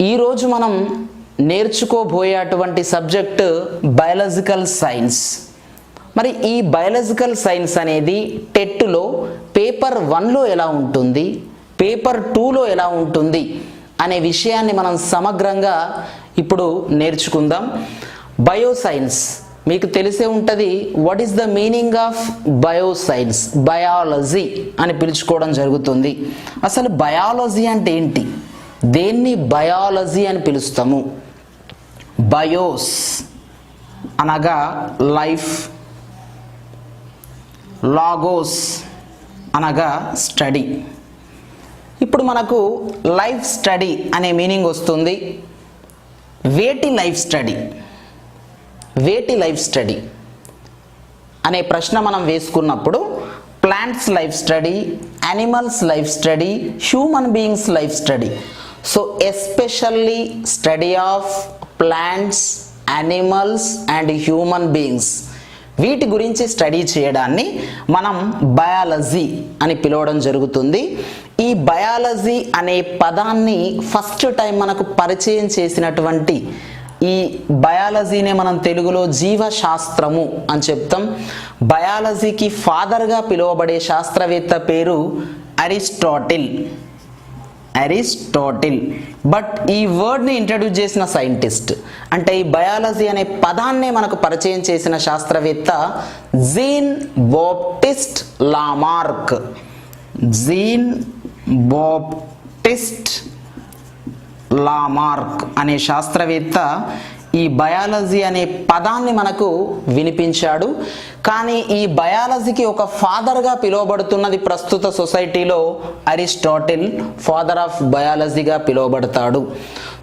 ఈరోజు మనం నేర్చుకోబోయేటువంటి subject biological science. మరి ఈ బయాలజికల్ సైన్స్ అనేది టెట్లో పేపర్ 1లో ఎలా ఉంటుంది, పేపర్ 2లో ఎలా ఉంటుంది అనే విషయాన్ని మనం సమగ్రంగా ఇప్పుడు నేర్చుకుందాం. బయోసైన్స్ మీకు తెలిసే ఉంటుంది. What is the meaning of bioscience? Biology అని పిలుచుకోవడం జరుగుతుంది. అసలు బయాలజీ అంటే ఏంటి? దేన్ని బయాలజీ అని పిలుస్తాము? బయోస్ అనగా లైఫ్, లాగోస్ అనగా స్టడీ. ఇప్పుడు మనకు లైఫ్ స్టడీ అనే మీనింగ్ వస్తుంది. వేటి లైఫ్ స్టడీ? వేటి లైఫ్ స్టడీ అనే ప్రశ్న మనం వేసుకున్నప్పుడు plants life study, animals life study, human beings life study. So especially study of plants, animals and human beings, వీటి గురించి స్టడీ చేయడాన్ని మనం బయాలజీ అని పిలవడం జరుగుతుంది. ఈ బయాలజీ అనే పదాన్ని ఫస్ట్ టైం మనకు పరిచయం చేసినటువంటి ఈ బయాలజీనే మనం తెలుగులో జీవశాస్త్రము అని చెప్తాం. బయాలజీకి ఫాదర్గా పిలువబడే శాస్త్రవేత్త పేరు అరిస్టాటిల్. బట్ ఈ వర్డ్ని ఇంట్రడ్యూస్ చేసిన సైంటిస్ట్, అంటే ఈ బయాలజీ అనే పదాన్నే మనకు పరిచయం చేసిన శాస్త్రవేత్త gene Baptist Lamarck. Gene Baptist Lamarck అనే శాస్త్రవేత్త ఈ బయాలజీ అనే పదాన్ని మనకు వినిపించాడు. కానీ ఈ బయాలజీకి ఒక ఫాదర్గా పిలువబడుతున్నది ప్రస్తుత సొసైటీలో అరిస్టాటిల్, ఫాదర్ ఆఫ్ బయాలజీగా పిలువబడతాడు.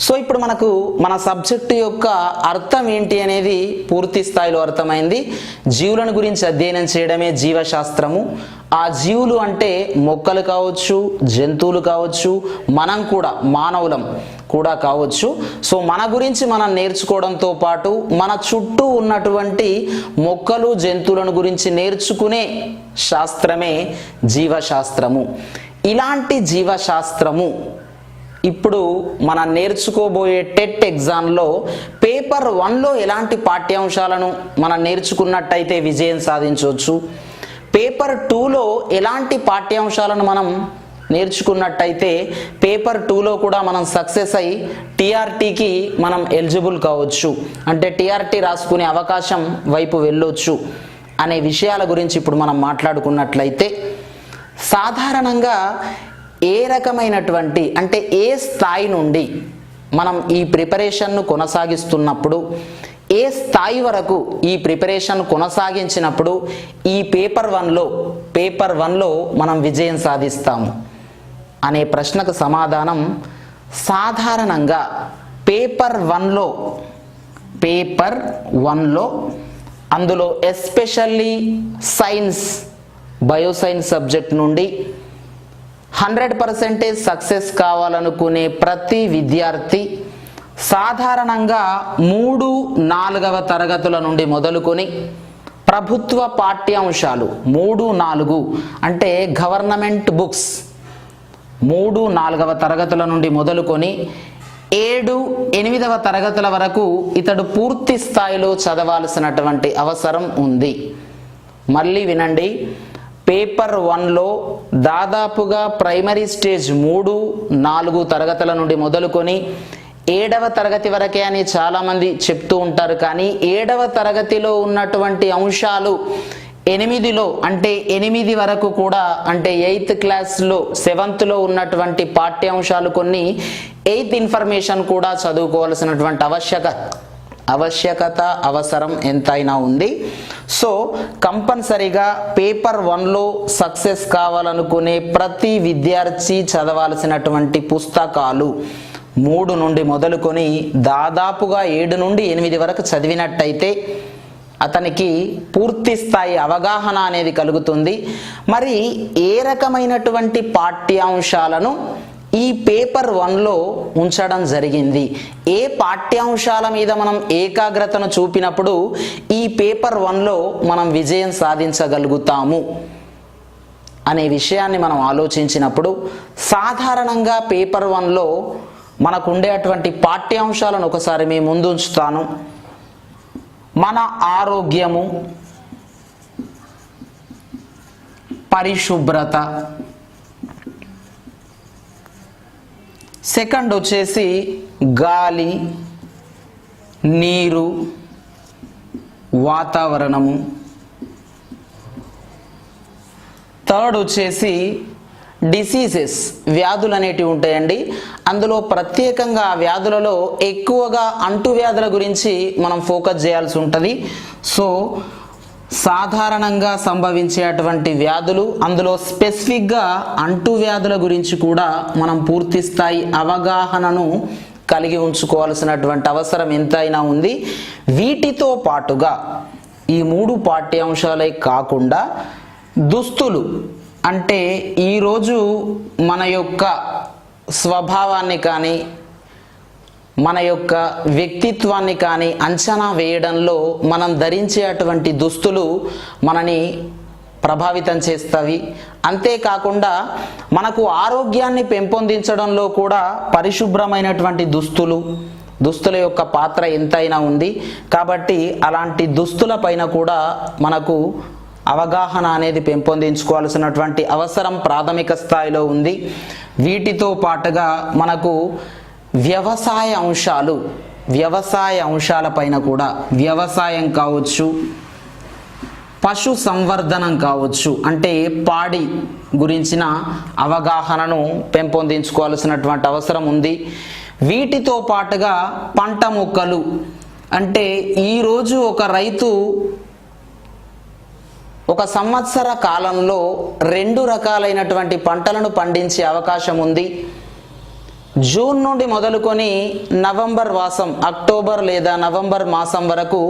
సో ఇప్పుడు మనకు మన సబ్జెక్టు యొక్క అర్థం ఏంటి అనేది పూర్తి స్థాయిలో అర్థమైంది. జీవులను గురించి అధ్యయనం చేయడమే జీవశాస్త్రము. ఆ జీవులు అంటే మొక్కలు కావచ్చు, జంతువులు కావచ్చు, మనం కూడా మానవులం కూడా కావచ్చు. సో మన గురించి మనం నేర్చుకోవడంతో పాటు మన చుట్టూ ఉన్నటువంటి మొక్కలు, జంతువులను గురించి నేర్చుకునే శాస్త్రమే జీవశాస్త్రము. ఇలాంటి జీవశాస్త్రము ఇప్పుడు మనం నేర్చుకోబోయే టెట్ ఎగ్జామ్లో పేపర్ 1లో ఎలాంటి పాఠ్యాంశాలను మనం నేర్చుకున్నట్టయితే విజయం సాధించవచ్చు, పేపర్ 2లో ఎలాంటి పాఠ్యాంశాలను మనం నేర్చుకున్నట్టయితే పేపర్ 2లో కూడా మనం సక్సెస్ అయ్యి టీఆర్టీకి మనం ఎలిజిబుల్ కావచ్చు, అంటే టీఆర్టీ రాసుకునే అవకాశం వైపు వెళ్ళొచ్చు అనే విషయాల గురించి ఇప్పుడు మనం మాట్లాడుకున్నట్లయితే, సాధారణంగా ఏ రకమైనటువంటి అంటే ఏ స్థాయి నుండి మనం ఈ ప్రిపరేషన్ను కొనసాగిస్తున్నప్పుడు, ఏ స్థాయి వరకు ఈ ప్రిపరేషన్ కొనసాగించినప్పుడు ఈ పేపర్ 1లో మనం విజయం సాధిస్తాము అనే ప్రశ్నకు సమాధానం, సాధారణంగా పేపర్ 1లో అందులో ఎస్పెషల్లీ సైన్స్, బయోసైన్స్ సబ్జెక్ట్ నుండి 100% సక్సెస్ కావాలనుకునే ప్రతి విద్యార్థి సాధారణంగా 3-4వ తరగతుల నుండి మొదలుకొని ప్రభుత్వ పాఠ్యాంశాలు 3-4 అంటే గవర్నమెంట్ బుక్స్ 3-4వ తరగతుల నుండి మొదలుకొని 7-8వ తరగతుల వరకు ఇతడు పూర్తి స్థాయిలో చదవాల్సినటువంటి అవసరం ఉంది. మళ్ళీ వినండి, పేపర్ 1లో దాదాపుగా ప్రైమరీ స్టేజ్ 3-4 తరగతుల నుండి మొదలుకొని 7వ తరగతి వరకే అని చాలామంది చెప్తూ ఉంటారు. కానీ 7వ తరగతిలో ఉన్నటువంటి అంశాలు 8లో అంటే 8 వరకు కూడా, అంటే 8th క్లాస్లో 7thలో ఉన్నటువంటి పాఠ్యాంశాలు కొన్ని 8th ఇన్ఫర్మేషన్ కూడా చదువుకోవాల్సినటువంటి అవసరం ఎంతైనా ఉంది. సో కంపల్సరీగా పేపర్ 1లో సక్సెస్ కావాలనుకునే ప్రతి విద్యార్థి చదవాల్సినటువంటి పుస్తకాలు 3 నుండి మొదలుకొని దాదాపుగా 7 నుండి 8 వరకు చదివినట్టయితే అతనికి పూర్తి స్థాయి అవగాహన అనేది కలుగుతుంది. మరి ఏ రకమైనటువంటి పాఠ్యాంశాలను ఈ పేపర్ 1లో ఉంచడం జరిగింది, ఏ పాఠ్యాంశాల మీద మనం ఏకాగ్రతను చూపినప్పుడు ఈ పేపర్ 1లో మనం విజయం సాధించగలుగుతాము అనే విషయాన్ని మనం ఆలోచించినప్పుడు, సాధారణంగా పేపర్ 1లో మనకు ఉండేటువంటి పాఠ్యాంశాలను ఒకసారి మీ ముందు ఉంచుతాను. మన ఆరోగ్యము, పరిశుభ్రత, సెకండ్ వచ్చేసి గాలి, నీరు, వాతావరణము, థర్డ్ వచ్చేసి డిసీజెస్, వ్యాధులు అనేటివి ఉంటాయండి. అందులో ప్రత్యేకంగా ఆ వ్యాధులలో ఎక్కువగా అంటువ్యాధుల గురించి మనం ఫోకస్ చేయాల్సి ఉంటుంది. సో సాధారణంగా సంభవించేటువంటి వ్యాధులు, అందులో స్పెసిఫిక్గా అంటువ్యాధుల గురించి కూడా మనం పూర్తి స్థాయి అవగాహనను కలిగి ఉంచుకోవాల్సినటువంటి అవసరం ఎంతైనా ఉంది. వీటితో పాటుగా ఈ 3 పాఠ్యాంశాలే కాకుండా దుస్తులు, అంటే ఈరోజు మన యొక్క స్వభావాన్ని కానీ మన యొక్క వ్యక్తిత్వాన్ని కానీ అంచనా వేయడంలో మనం ధరించేటువంటి దుస్తులు మనని ప్రభావితం చేస్తవి. అంతేకాకుండా మనకు ఆరోగ్యాన్ని పెంపొందించడంలో కూడా పరిశుభ్రమైనటువంటి దుస్తుల యొక్క పాత్ర ఎంతైనా ఉంది. కాబట్టి అలాంటి దుస్తుల పైన కూడా మనకు అవగాహన అనేది పెంపొందించుకోవాల్సినటువంటి అవసరం ప్రాథమిక స్థాయిలో ఉంది. వీటితో పాటుగా మనకు వ్యవసాయ అంశాలపైన కూడా, వ్యవసాయం కావచ్చు, పశు సంవర్ధనం కావచ్చు, అంటే పాడి గురించిన అవగాహనను పెంపొందించుకోవాల్సినటువంటి అవసరం ఉంది. వీటితో పాటుగా పంట మొక్కలు, అంటే ఈరోజు ఒక రైతు ఒక సంవత్సర కాలంలో 2 రకాలైనటువంటి పంటలను పండించే అవకాశం ఉంది. జూన్ నుండి మొదలుకొని నవంబర్ మాసం, అక్టోబర్ లేదా నవంబర్ మాసం వరకు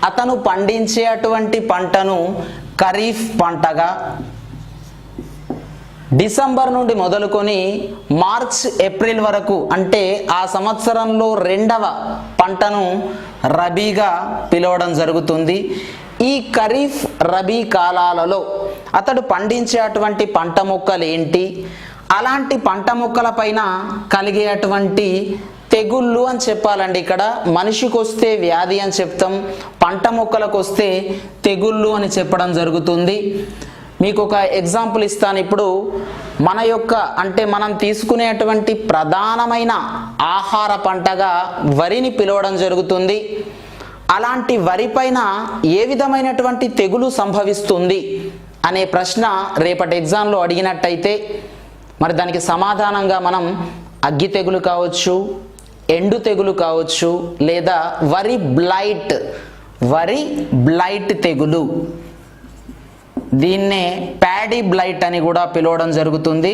అతను పండించేటువంటి పంటను ఖరీఫ్ పంటగా, డిసెంబర్ నుండి మొదలుకొని మార్చ్ ఏప్రిల్ వరకు అంటే ఆ సంవత్సరంలో 2వ పంటను రబీగా పిలవడం జరుగుతుంది. ఈ ఖరీఫ్, రబీ కాలాలలో అతడు పండించేటువంటి పంట మొక్కలు ఏంటి, అలాంటి పంట మొక్కల పైన కలిగేటువంటి తెగుళ్ళు అని చెప్పాలండి. ఇక్కడ మనిషికి వస్తే వ్యాధి అని చెప్తాం, పంట మొక్కలకు వస్తే తెగుళ్ళు అని చెప్పడం జరుగుతుంది. మీకు ఒక ఎగ్జాంపుల్ ఇస్తాను. ఇప్పుడు మన యొక్క, అంటే మనం తీసుకునేటువంటి ప్రధానమైన ఆహార పంటగా వరిని పిలవడం జరుగుతుంది. అలాంటి వరి పైన ఏ విధమైనటువంటి తెగులు సంభవిస్తుంది అనే ప్రశ్న రేపటి ఎగ్జామ్లో అడిగినట్టయితే మరి దానికి సమాధానంగా మనం అగ్గి తెగులు కావచ్చు, ఎండు తెగులు కావచ్చు, లేదా వరి బ్లైట్ తెగులు, దీన్నే ప్యాడీ బ్లైట్ అని కూడా పిలవడం జరుగుతుంది.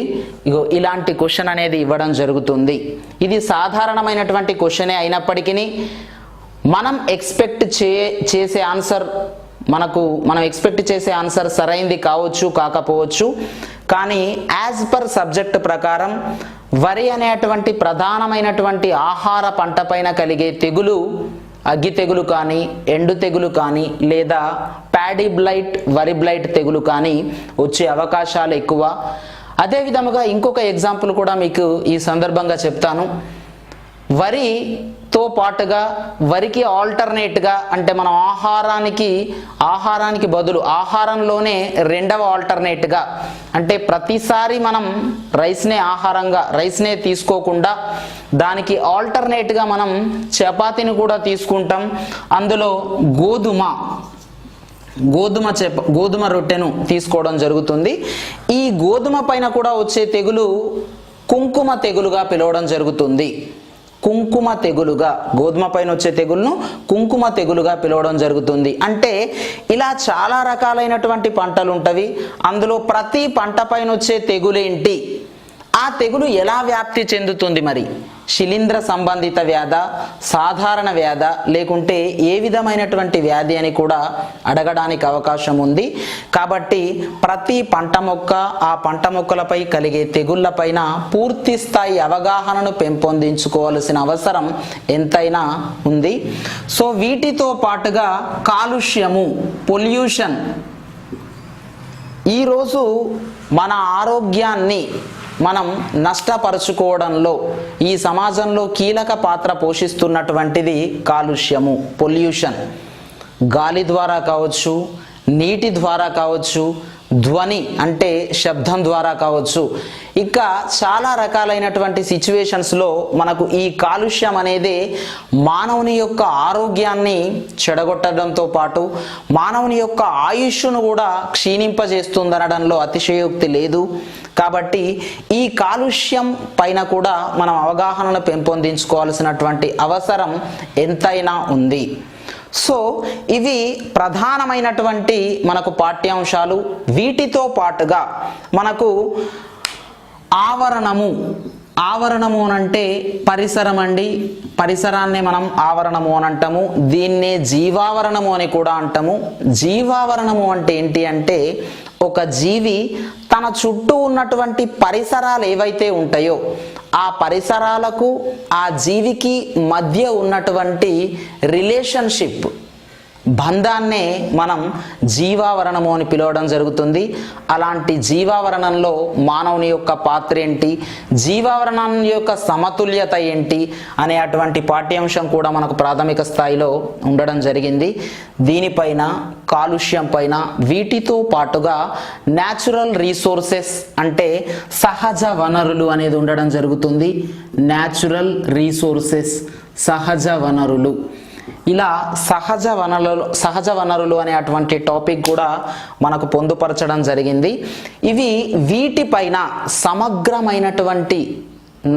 ఇలాంటి క్వశ్చన్ అనేది ఇవ్వడం జరుగుతుంది. ఇది సాధారణమైనటువంటి క్వశ్చనే అయినప్పటికీ మనం ఎక్స్పెక్ట్ చేసే ఆన్సర్ మనం ఎక్స్పెక్ట్ చేసే ఆన్సర్ సరైంది కావచ్చు, కాకపోవచ్చు. కానీ యాజ్ పర్ సబ్జెక్ట్ ప్రకారం వరి అనేటువంటి ప్రధానమైనటువంటి ఆహార పంట పైన కలిగే తెగులు అగ్గి తెగులు కానీ, ఎండు తెగులు కానీ, లేదా ప్యాడీ బ్లైట్, వరి బ్లైట్ తెగులు కానీ వచ్చే అవకాశాలు ఎక్కువ. అదే విధముగా ఇంకొక ఎగ్జాంపుల్ కూడా మీకు ఈ సందర్భంగా చెప్తాను. వరితో పాటుగా వరికి ఆల్టర్నేట్గా, అంటే మనం ఆహారానికి బదులు ఆహారంలోనే 2వ ఆల్టర్నేట్గా, అంటే ప్రతిసారి మనం రైస్నే తీసుకోకుండా దానికి ఆల్టర్నేట్గా మనం చపాతీని కూడా తీసుకుంటాం. అందులో గోధుమ రొట్టెను తీసుకోవడం జరుగుతుంది. ఈ గోధుమ పైన కూడా వచ్చే తెగులు కుంకుమ తెగులుగా పిలవడం జరుగుతుంది. గోధుమ పైన వచ్చే తెగులును కుంకుమ తెగులుగా పిలవడం జరుగుతుంది. అంటే ఇలా చాలా రకాలైనటువంటి పంటలు ఉంటవి. అందులో ప్రతి పంట పైన వచ్చే తెగులేంటి, ఆ తెగులు ఎలా వ్యాప్తి చెందుతుంది, మరి శిలీంధ్ర సంబంధిత వ్యాధ, సాధారణ వ్యాధ, లేకుంటే ఏ విధమైనటువంటి వ్యాధి అని కూడా అడగడానికి అవకాశం ఉంది. కాబట్టి ప్రతి పంట మొక్క, ఆ పంట మొక్కలపై కలిగే తెగుళ్లపైన పూర్తి స్థాయి అవగాహనను పెంపొందించుకోవాల్సిన అవసరం ఎంతైనా ఉంది. సో వీటితో పాటుగా కాలుష్యము, పొల్యూషన్ ఈరోజు మన ఆరోగ్యాన్ని మనం నష్టపరుచుకోవడంలో ఈ సమాజంలో కీలక పాత్ర పోషిస్తున్నటువంటిది కాలుష్యము, పొల్యూషన్. గాలి ద్వారా కావచ్చు, నీటి ద్వారా కావచ్చు, ధ్వని అంటే శబ్దం ద్వారా కావచ్చు, ఇంకా చాలా రకాలైనటువంటి సిచ్యువేషన్స్లో మనకు ఈ కాలుష్యం అనేది మానవుని యొక్క ఆరోగ్యాన్ని చెడగొట్టడంతో పాటు మానవుని యొక్క ఆయుష్ను కూడా క్షీణింపజేస్తుందనడంలో అతిశయోక్తి లేదు. కాబట్టి ఈ కాలుష్యం పైన కూడా మనం అవగాహనను పెంపొందించుకోవాల్సినటువంటి అవసరం ఎంతైనా ఉంది. సో ఇవి ప్రధానమైనటువంటి మనకు పాఠ్యాంశాలు. వీటితో పాటుగా మనకు ఆవరణము అనంటే పరిసరం అండి. పరిసరాన్ని మనం ఆవరణము అని అంటాము. దీన్నే జీవావరణము అని కూడా అంటాము. జీవావరణము అంటే ఏంటి అంటే ఒక జీవి తన చుట్టూ ఉన్నటువంటి పరిసరాలు ఏవైతే ఉంటాయో ఆ పరిసరాలకు ఆ జీవికి మధ్య ఉన్నటువంటి రిలేషన్షిప్ బంధాన్నే మనం జీవావరణము అని పిలవడం జరుగుతుంది. అలాంటి జీవావరణంలో మానవుని యొక్క పాత్ర ఏంటి, జీవావరణం యొక్క సమతుల్యత ఏంటి అనే అటువంటి పాఠ్యాంశం కూడా మనకు ప్రాథమిక స్థాయిలో ఉండడం జరిగింది. దీనిపైన కాలుష్యం పైన వీటితో పాటుగా న్యాచురల్ రీసోర్సెస్ అంటే సహజ వనరులు అనేది ఉండడం జరుగుతుంది. న్యాచురల్ రీసోర్సెస్ సహజ వనరులు. ఇలా సహజ వనరులు అనే అటువంటి టాపిక్ కూడా మనకు పొందుపరచడం జరిగింది. వీటిపైన సమగ్రమైనటువంటి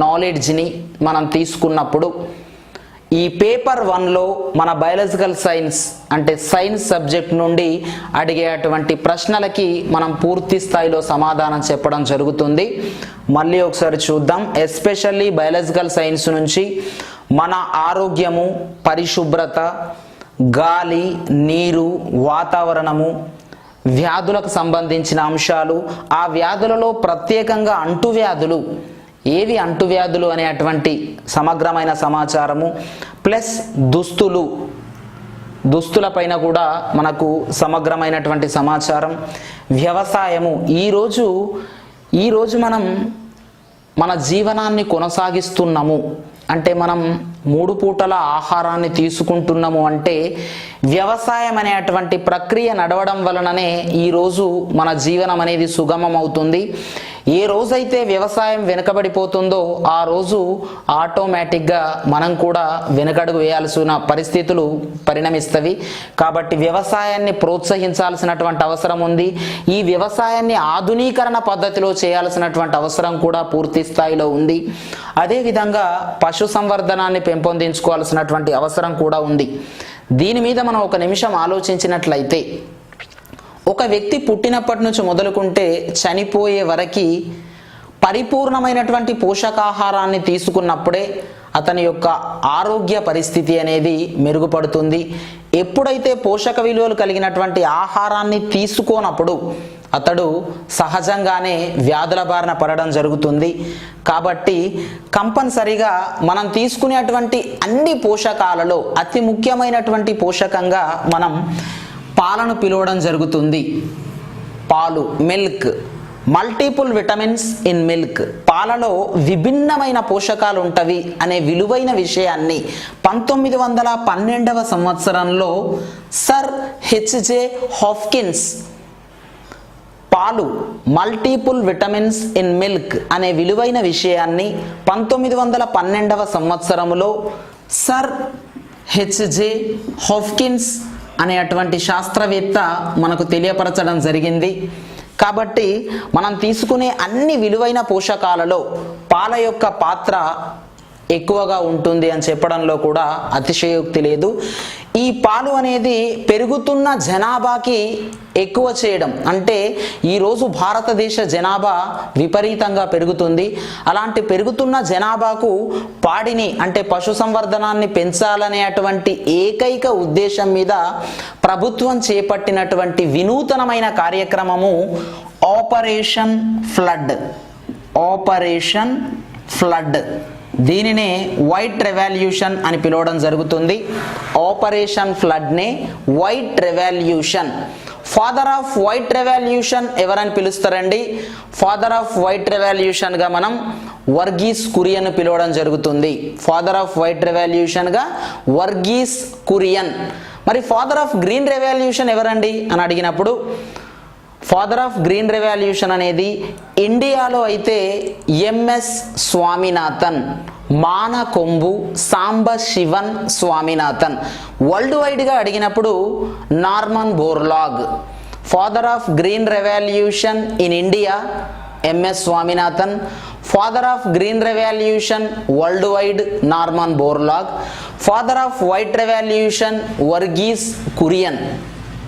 నాలెడ్జ్ని మనం తీసుకున్నప్పుడు ఈ పేపర్ 1లో మన బయాలజికల్ సైన్స్ అంటే సైన్స్ సబ్జెక్ట్ నుండి అడిగేటువంటి ప్రశ్నలకి మనం పూర్తి స్థాయిలో సమాధానం చెప్పడం జరుగుతుంది. మళ్ళీ ఒకసారి చూద్దాం. ఎస్పెషల్లీ బయాలజికల్ సైన్స్ నుంచి మన ఆరోగ్యము, పరిశుభ్రత, గాలి, నీరు, వాతావరణము, వ్యాధులకు సంబంధించిన అంశాలు, ఆ వ్యాధులలో ప్రత్యేకంగా అంటువ్యాధులు, ఏవి అంటువ్యాధులు అనేటువంటి సమగ్రమైన సమాచారము, ప్లస్ దుస్తులపైన కూడా మనకు సమగ్రమైనటువంటి సమాచారం, వ్యవసాయము. ఈరోజు మనం మన జీవనాన్ని కొనసాగిస్తున్నాము అంటే మనం 3 పూటల ఆహారాన్ని తీసుకుంటున్నాము అంటే వ్యవసాయం అనేటువంటి ప్రక్రియ నడవడం వలననే ఈరోజు మన జీవనం అనేది సుగమం అవుతుంది. ఏ రోజైతే వ్యవసాయం వెనుకబడిపోతుందో ఆ రోజు ఆటోమేటిక్గా మనం కూడా వెనుకడుగు వేయాల్సిన పరిస్థితులు పరిణమిస్తవి. కాబట్టి వ్యవసాయాన్ని ప్రోత్సహించాల్సినటువంటి అవసరం ఉంది. ఈ వ్యవసాయాన్ని ఆధునీకరణ పద్ధతిలో చేయాల్సినటువంటి అవసరం కూడా పూర్తి స్థాయిలో ఉంది. అదేవిధంగా పశు సంవర్ధనాన్ని పెంపొందించుకోవాల్సినటువంటి అవసరం కూడా ఉంది. దీని మీద మనం ఒక నిమిషం ఆలోచించినట్లయితే ఒక వ్యక్తి పుట్టినప్పటి నుంచి మొదలుకుంటే చనిపోయే వరకు పరిపూర్ణమైనటువంటి పోషకాహారాన్ని తీసుకున్నప్పుడే అతని యొక్క ఆరోగ్య పరిస్థితి అనేది మెరుగుపడుతుంది. ఎప్పుడైతే పోషక విలువలు కలిగినటువంటి ఆహారాన్ని తీసుకోనప్పుడు అతడు సహజంగానే వ్యాధుల బారిన పడడం జరుగుతుంది. కాబట్టి కంపల్సరిగా మనం తీసుకునేటువంటి అన్ని పోషకాలలో అతి ముఖ్యమైనటువంటి పోషకంగా మనం పాలను పిలవడం జరుగుతుంది. పాలు, milk, multiple vitamins in milk, పాలలో విభిన్నమైన పోషకాలు ఉంటవి అనే విలువైన విషయాన్ని 1912వ సంవత్సరంలో సర్ హెచ్జే హాప్కిన్స్ పాలు మల్టిపుల్ విటమిన్స్ ఇన్ మిల్క్ అనే విలువైన విషయాన్ని 1912వ సంవత్సరంలో సర్ హెచ్జే హాప్కిన్స్ అనేటువంటి శాస్త్రవేత్త మనకు తెలియపరచడం జరిగింది. కాబట్టి మనం తీసుకునే అన్ని విలువైన పోషకాలలో పాల యొక్క పాత్ర ఎక్కువగా ఉంటుంది అని చెప్పడంలో కూడా అతిశయోక్తి లేదు. ఈ పాలు అనేది పెరుగుతున్న జనాభాకి ఎక్కువ చేయడం అంటే ఈరోజు భారతదేశ జనాభా విపరీతంగా పెరుగుతుంది. అలాంటి పెరుగుతున్న జనాభాకు పాడిని అంటే పశు సంవర్ధనాన్ని పెంచాలనేటువంటి ఏకైక ఉద్దేశం మీద ప్రభుత్వం చేపట్టినటువంటి వినూతనమైన కార్యక్రమము ఆపరేషన్ ఫ్లడ్. దీనినే వైట్ రెవల్యూషన్ అని పిలవడం జరుగుతుంది. ఆపరేషన్ ఫ్లడ్నే white revolution. Father of white revolution ఎవరని పిలుస్తారండి? ఫాదర్ ఆఫ్ వైట్ రెవల్యూషన్ గా మనం వర్గీస్ కురియన్ పిలవడం జరుగుతుంది. ఫాదర్ ఆఫ్ వైట్ రెవల్యూషన్ గా వర్గీస్ కురియన్. మరి ఫాదర్ ఆఫ్ గ్రీన్ రెవల్యూషన్ ఎవరండి అని అడిగినప్పుడు ఫాదర్ ఆఫ్ గ్రీన్ రెవల్యూషన్ అనేది ఇండియాలో అయితే MS Swaminathan, Mankombu Sambasivan Swaminathan. World వైడ్గా అడిగినప్పుడు Norman Borlaug. Father of green revolution in India MS Swaminathan. Father of green revolution world wide Norman Borlaug. Father of white revolution Verghese Kurien.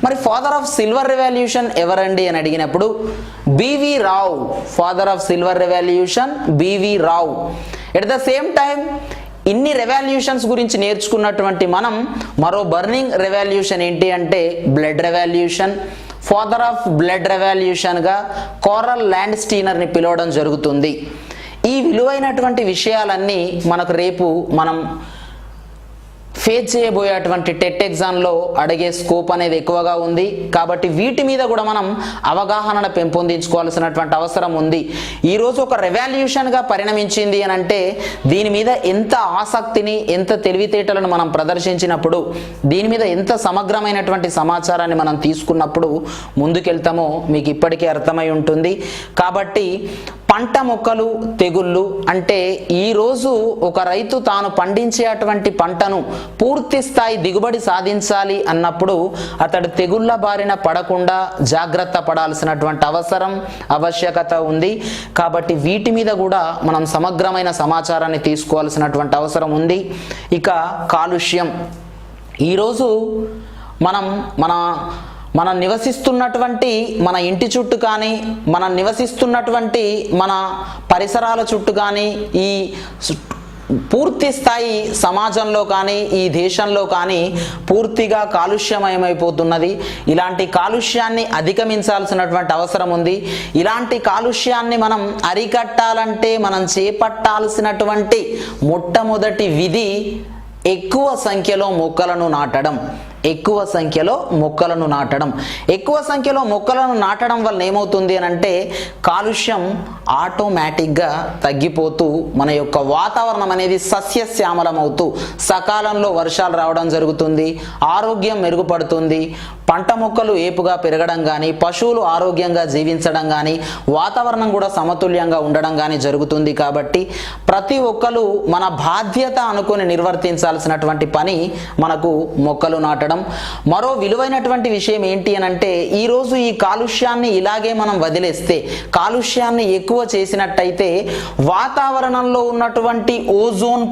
మరి father of silver revolution ఎవరండి అని అడిగినప్పుడు BV Rao. Father of silver revolution BV Rao. At the same time ఇన్ని revolutions గురించి నేర్చుకున్నటువంటి మనం మరో burning revolution ఏంటి అంటే blood revolution. Father of blood రెవల్యూషన్గా coral land స్టీనర్ని పిలవడం జరుగుతుంది. ఈ విలువైనటువంటి విషయాలన్నీ మనకు రేపు మనం ఫేస్ చేయబోయేటువంటి టెట్ ఎగ్జామ్లో అడిగే స్కోప్ అనేది ఎక్కువగా ఉంది. కాబట్టి వీటి మీద కూడా మనం అవగాహనను పెంపొందించుకోవాల్సినటువంటి అవసరం ఉంది. ఈరోజు ఒక రెవల్యూషన్గా పరిణమించింది అని అంటే దీని మీద ఎంత ఆసక్తిని, ఎంత తెలివితేటలను మనం ప్రదర్శించినప్పుడు, దీని మీద ఎంత సమగ్రమైనటువంటి సమాచారాన్ని మనం తీసుకున్నప్పుడు ముందుకెళ్తామో మీకు ఇప్పటికే అర్థమై ఉంటుంది. కాబట్టి పంట మొక్కలు తెగుళ్ళు అంటే ఈరోజు ఒక రైతు తాను పండించేటువంటి పంటను పూర్తి స్థాయి దిగుబడి సాధించాలి అన్నప్పుడు అతడు తెగుళ్ళ బారిన పడకుండా జాగ్రత్త పడాల్సినటువంటి ఆవశ్యకత ఉంది. కాబట్టి వీటి మీద కూడా మనం సమగ్రమైన సమాచారాన్ని తీసుకోవాల్సినటువంటి అవసరం ఉంది. ఇక కాలుష్యం. ఈరోజు మనం నివసిస్తున్నటువంటి మన ఇంటి చుట్టూ కానీ, మనం నివసిస్తున్నటువంటి మన పరిసరాల చుట్టూ కానీ, ఈ పూర్తి స్థాయి సమాజంలో కానీ, ఈ దేశంలో కానీ పూర్తిగా కాలుష్యమయమైపోతున్నది. ఇలాంటి కాలుష్యాన్ని అధిగమించాల్సినటువంటి అవసరం ఉంది. ఇలాంటి కాలుష్యాన్ని మనం అరికట్టాలంటే మనం చేపట్టాల్సినటువంటి మొట్టమొదటి విధి ఎక్కువ సంఖ్యలో మొక్కలను నాటడం. ఎక్కువ సంఖ్యలో మొక్కలను నాటడం. ఎక్కువ సంఖ్యలో మొక్కలను నాటడం వల్ల ఏమవుతుంది అని అంటే కాలుష్యం ఆటోమేటిక్గా తగ్గిపోతూ మన యొక్క వాతావరణం అనేది సస్యశ్యామలమవుతూ సకాలంలో వర్షాలు రావడం జరుగుతుంది. ఆరోగ్యం మెరుగుపడుతుంది. పంట మొక్కలు ఏపుగా పెరగడం కానీ, పశువులు ఆరోగ్యంగా జీవించడం కానీ, వాతావరణం కూడా సమతుల్యంగా ఉండడం కానీ జరుగుతుంది. కాబట్టి ప్రతి ఒక్కరు మన బాధ్యత అనుకొని నిర్వర్తించాల్సినటువంటి పని మనకు మొక్కలు నాటడం. మరో విలువైనటువంటి విషయం ఏంటి అని అంటే ఈరోజు ఈ కాలుష్యాన్ని ఇలాగే మనం వదిలేస్తే, కాలుష్యాన్ని ఎక్కువ చేసినట్టయితే వాతావరణంలో ఉన్నటువంటి ఓజోన్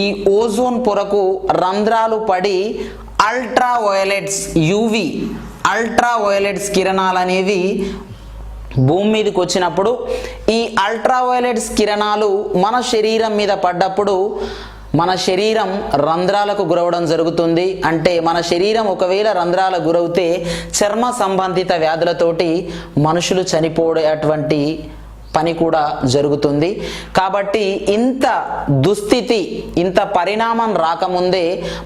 ఈ ఓజోన్ పొరకు రంధ్రాలు పడి అల్ట్రావయోలెట్స్ కిరణాలు అనేవి భూమి మీదకి వచ్చినప్పుడు ఈ అల్ట్రావయోలెట్స్ కిరణాలు మన శరీరం మీద పడ్డప్పుడు మన శరీరం రంధ్రాలకు గురవడం జరుగుతుంది. అంటే మన శరీరం ఒకవేళ రంధ్రాలకు గురవుతే చర్మ సంబంధిత వ్యాధులతోటి మనుషులు చనిపోయేటువంటి పని కూడా జరుగుతుంది. కాబట్టి ఇంత దుస్థితి, ఇంత పరిణామం రాకముందే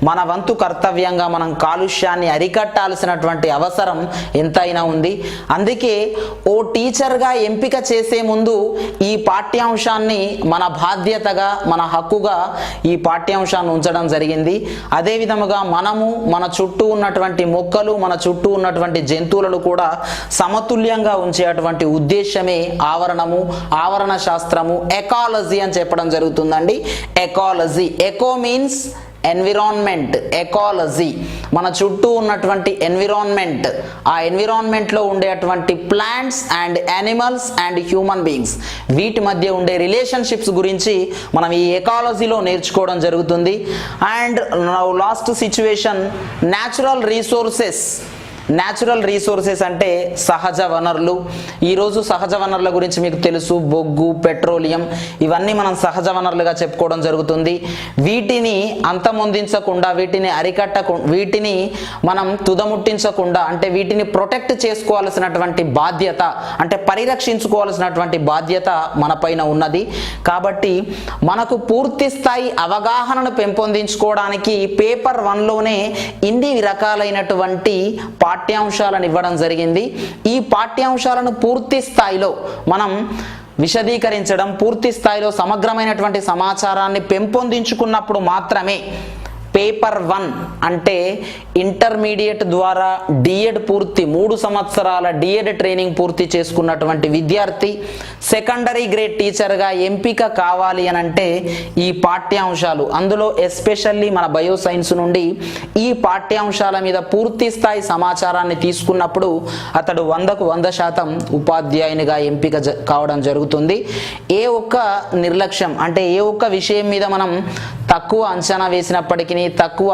మన వంతు కర్తవ్యంగా మనం కాలుష్యాన్ని అరికట్టాల్సినటువంటి అవసరం ఎంతైనా ఉంది. అందుకే ఓ టీచర్గా ఎంపిక చేసే ముందు ఈ పాఠ్యాంశాన్ని మన బాధ్యతగా, మన హక్కుగా ఈ పాఠ్యాంశాన్ని ఉంచడం జరిగింది. అదే విధముగా మనము మన చుట్టూ ఉన్నటువంటి మొక్కలు, మన చుట్టూ ఉన్నటువంటి జంతువులను కూడా సమతుల్యంగా ఉంచేటువంటి ఉద్దేశమే ఆవరణ శాస్త్రము, ఎకాలజీ అని చెప్పడం జరుగుతుందండి. Ecology, eco means environment, ecology మన చుట్టూ ఉన్నటువంటి ఎన్విరాన్మెంట్, ఆ ఎన్విరాన్మెంట్లో ఉండేటువంటి plants and animals and human beings, వీటి మధ్య ఉండే రిలేషన్షిప్స్ గురించి మనం ఈ ఎకాలజీలో నేర్చుకోవడం జరుగుతుంది. And last situation, natural resources. Natural resources అంటే సహజ వనరులు. ఈరోజు సహజ వనరుల గురించి మీకు తెలుసు, బొగ్గు, పెట్రోలియం, ఇవన్నీ మనం సహజ వనరులుగా చెప్పుకోవడం జరుగుతుంది. వీటిని అంతమొందించకుండా, వీటిని వీటిని మనం తుదముట్టించకుండా, అంటే వీటిని ప్రొటెక్ట్ చేసుకోవాల్సినటువంటి బాధ్యత, అంటే పరిరక్షించుకోవాల్సినటువంటి బాధ్యత మన పైన ఉన్నది. కాబట్టి మనకు పూర్తి స్థాయి అవగాహనను పెంపొందించుకోవడానికి పేపర్ 1లోనే ఇన్ని రకాలైనటువంటి పాఠ్యాంశాలను ఇవ్వడం జరిగింది. ఈ పాఠ్యాంశాలను పూర్తి స్థాయిలో మనం విశదీకరించడం, పూర్తి స్థాయిలో సమగ్రమైనటువంటి సమాచారాన్ని పెంపొందించుకున్నప్పుడు మాత్రమే పేపర్ 1 అంటే ఇంటర్మీడియట్ ద్వారా డిఎడ్ పూర్తి 3 సంవత్సరాల డిఎడ్ ట్రైనింగ్ పూర్తి చేసుకున్నటువంటి విద్యార్థి సెకండరీ గ్రేడ్ టీచర్గా ఎంపిక కావాలి అని అంటే ఈ పాఠ్యాంశాలు, అందులో ఎస్పెషల్లీ మన బయో సైన్స్ నుండి ఈ పాఠ్యాంశాల మీద పూర్తి స్థాయి సమాచారాన్ని తీసుకున్నప్పుడు అతడు 100కు 100% ఉపాధ్యాయునిగా ఎంపిక కావడం జరుగుతుంది. ఏ ఒక్క నిర్లక్ష్యం, అంటే ఏ ఒక్క విషయం మీద మనం తక్కువ అంచనా వేసినప్పటికీ, తక్కువ